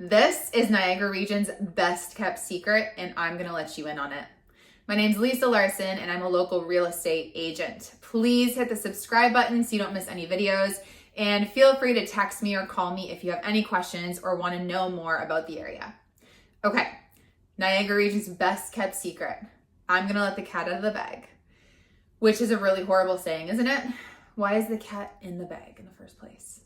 This is Niagara Region's best kept secret, and I'm gonna let you in on it. My name's Lisa Larson, and I'm a local real estate agent. Please hit the subscribe button so you don't miss any videos, and feel free to text me or call me if you have any questions or wanna know more about the area. Okay, Niagara Region's best kept secret. I'm gonna let the cat out of the bag, which is a really horrible saying, isn't it? Why is the cat in the bag in the first place?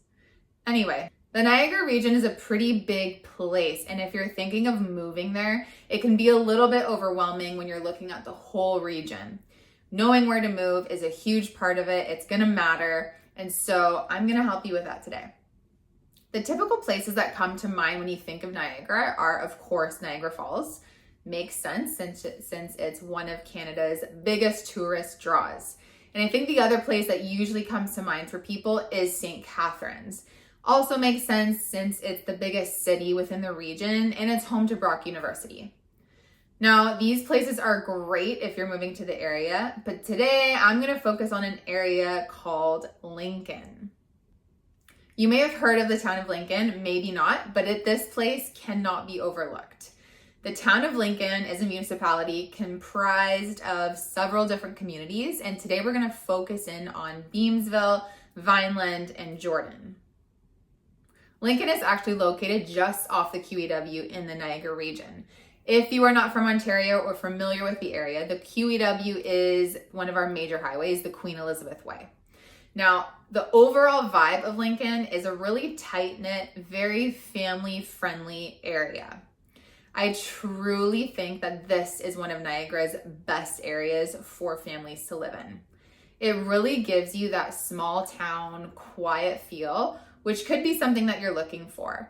Anyway, the Niagara Region is a pretty big place, and if you're thinking of moving there, it can be a little bit overwhelming when you're looking at the whole region. Knowing where to move is a huge part of it. It's gonna matter, and so I'm gonna help you with that today. The typical places that come to mind when you think of Niagara are, of course, Niagara Falls. Makes sense since it's one of Canada's biggest tourist draws. And I think the other place that usually comes to mind for people is St. Catharines. Also makes sense since it's the biggest city within the region and it's home to Brock University. Now, these places are great if you're moving to the area, but today I'm going to focus on an area called Lincoln. You may have heard of the town of Lincoln, maybe not, but this place cannot be overlooked. The town of Lincoln is a municipality comprised of several different communities, and today we're going to focus in on Beamsville, Vineland, and Jordan. Lincoln is actually located just off the QEW in the Niagara region. If you are not from Ontario or familiar with the area, the QEW is one of our major highways, the Queen Elizabeth Way. Now, the overall vibe of Lincoln is a really tight-knit, very family-friendly area. I truly think that this is one of Niagara's best areas for families to live in. It really gives you that small town, quiet feel, which could be something that you're looking for.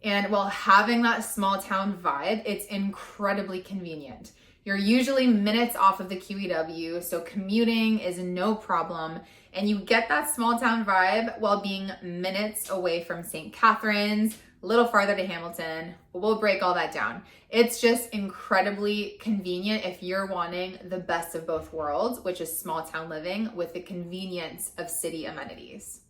And while having that small town vibe, it's incredibly convenient. You're usually minutes off of the QEW, so commuting is no problem. And you get that small town vibe while being minutes away from St. Catharines, a little farther to Hamilton. We'll break all that down. It's just incredibly convenient if you're wanting the best of both worlds, which is small town living with the convenience of city amenities.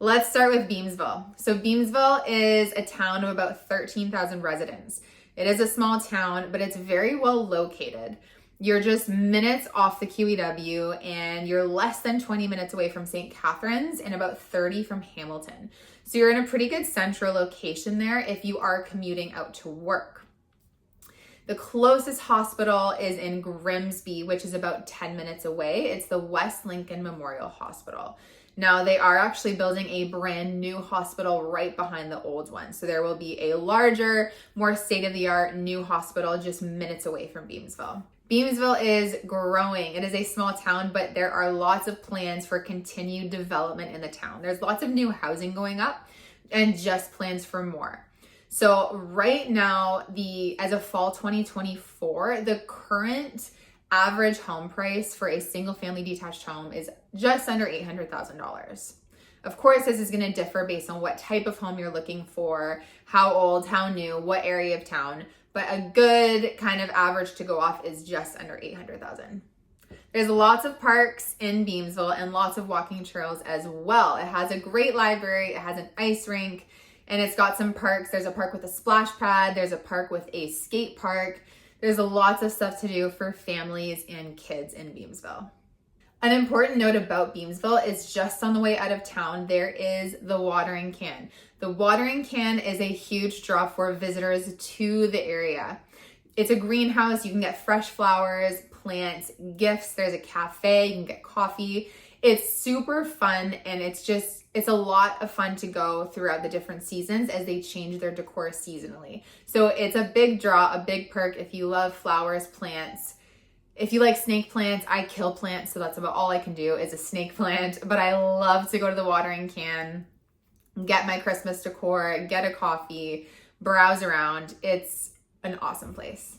Let's start with Beamsville. So Beamsville is a town of about 13,000 residents. It is a small town, but it's very well located. You're just minutes off the QEW and you're less than 20 minutes away from St. Catharines and about 30 from Hamilton. So you're in a pretty good central location there if you are commuting out to work. The closest hospital is in Grimsby, which is about 10 minutes away. It's the West Lincoln Memorial Hospital. Now, they are actually building a brand new hospital right behind the old one. So there will be a larger, more state-of-the-art new hospital just minutes away from Beamsville. Beamsville is growing. It is a small town, but there are lots of plans for continued development in the town. There's lots of new housing going up and just plans for more. So right now, as of fall 2024, the current average home price for a single family detached home is just under $800,000. Of course, this is going to differ based on what type of home you're looking for, how old, how new, what area of town, but a good kind of average to go off is just under $800,000. There's lots of parks in Beamsville and lots of walking trails as well. It has a great library, it has an ice rink, and it's got some parks. There's a park with a splash pad, there's a park with a skate park. There's lots of stuff to do for families and kids in Beamsville. An important note about Beamsville is just on the way out of town, there is the watering can. The watering can is a huge draw for visitors to the area. It's a greenhouse. You can get fresh flowers, plants, gifts. There's a cafe. You can get coffee. It's super fun, and it's a lot of fun to go throughout the different seasons as they change their decor seasonally. So it's a big draw, a big perk if you love flowers, plants. If you like snake plants, I kill plants, so that's about all I can do is a snake plant. But I love to go to the watering can, get my Christmas decor, get a coffee, browse around. It's an awesome place.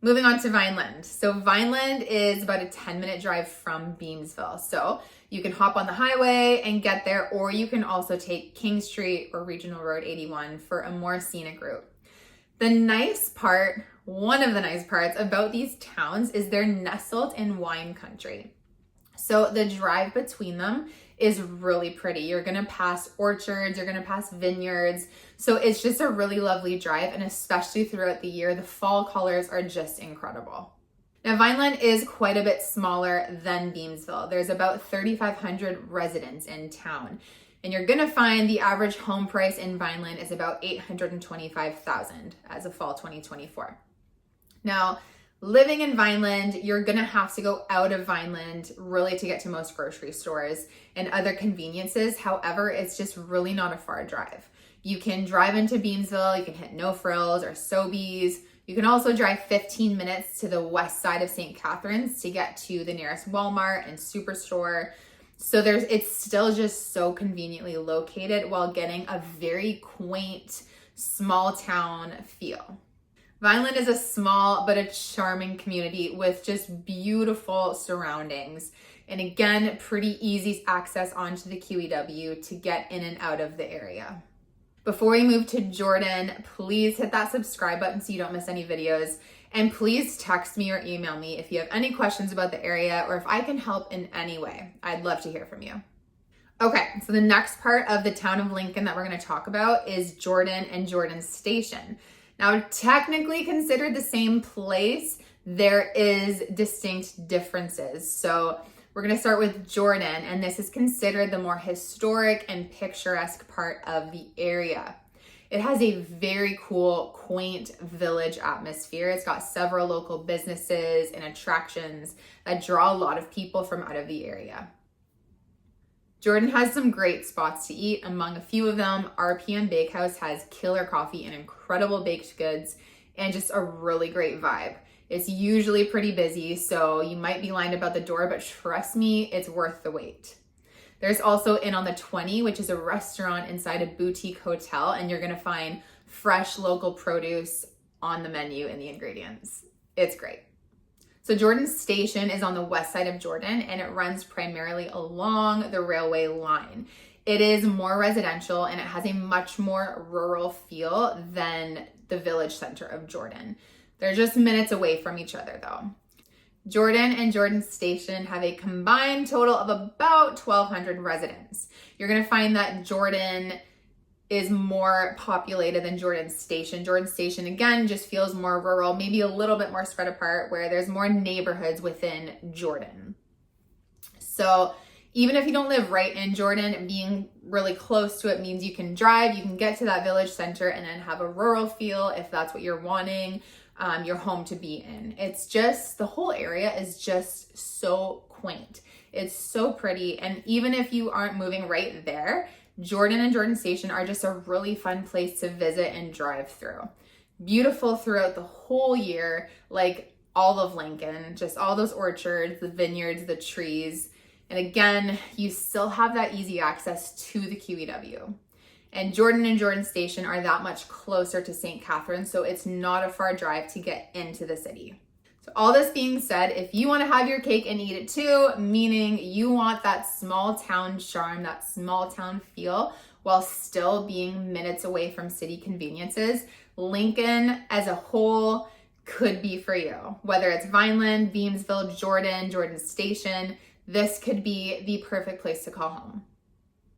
Moving on to Vineland. So Vineland is about a 10-minute drive from Beamsville. So you can hop on the highway and get there, or you can also take King Street or Regional Road 81 for a more scenic route. The nice part, one of the nice parts about these towns is they're nestled in wine country. So the drive between them is really pretty. You're gonna pass orchards, you're gonna pass vineyards. So it's just a really lovely drive, and especially throughout the year, the fall colors are just incredible. Now, Vineland is quite a bit smaller than Beamsville. There's about 3,500 residents in town. And you're gonna find the average home price in Vineland is about $825,000 as of fall 2024. Now, living in Vineland, you're gonna have to go out of Vineland really to get to most grocery stores and other conveniences. However, it's just really not a far drive. You can drive into Beamsville, you can hit No Frills or Sobeys. You can also drive 15 minutes to the west side of St. Catharines to get to the nearest Walmart and Superstore. So it's still just so conveniently located while getting a very quaint, small town feel. Vineland is a small but a charming community with just beautiful surroundings. And again, pretty easy access onto the QEW to get in and out of the area. Before we move to Jordan, please hit that subscribe button so you don't miss any videos. And please text me or email me if you have any questions about the area or if I can help in any way. I'd love to hear from you. Okay, so the next part of the town of Lincoln that we're going to talk about is Jordan and Jordan Station. Now, technically considered the same place, there is distinct differences. So we're going to start with Jordan, and this is considered the more historic and picturesque part of the area. It has a very cool, quaint village atmosphere. It's got several local businesses and attractions that draw a lot of people from out of the area. Jordan has some great spots to eat. Among a few of them, RPM Bakehouse has killer coffee and incredible baked goods and just a really great vibe. It's usually pretty busy, so you might be lined up at the door, but trust me, it's worth the wait. There's also Inn on the 20, which is a restaurant inside a boutique hotel, and you're gonna find fresh local produce on the menu and the ingredients. It's great. So Jordan Station is on the west side of Jordan, and it runs primarily along the railway line. It is more residential, and it has a much more rural feel than the village center of Jordan. They're just minutes away from each other though. Jordan and Jordan Station have a combined total of about 1,200 residents. You're gonna find that Jordan is more populated than Jordan Station. Jordan Station, again, just feels more rural, maybe a little bit more spread apart, where there's more neighborhoods within Jordan. So even if you don't live right in Jordan, being really close to it means you can drive, you can get to that village center and then have a rural feel if that's what you're wanting your home to be in. It's just, the whole area is just so quaint. It's so pretty. And even if you aren't moving right there, Jordan and Jordan Station are just a really fun place to visit and drive through. Beautiful throughout the whole year, like all of Lincoln, just all those orchards, the vineyards, the trees. And again, you still have that easy access to the QEW. And Jordan Station are that much closer to St. Catharines, so it's not a far drive to get into the city. So all this being said, if you want to have your cake and eat it too, meaning you want that small town charm, that small town feel, while still being minutes away from city conveniences, Lincoln as a whole could be for you. Whether it's Vineland, Beamsville, Jordan Station, this could be the perfect place to call home.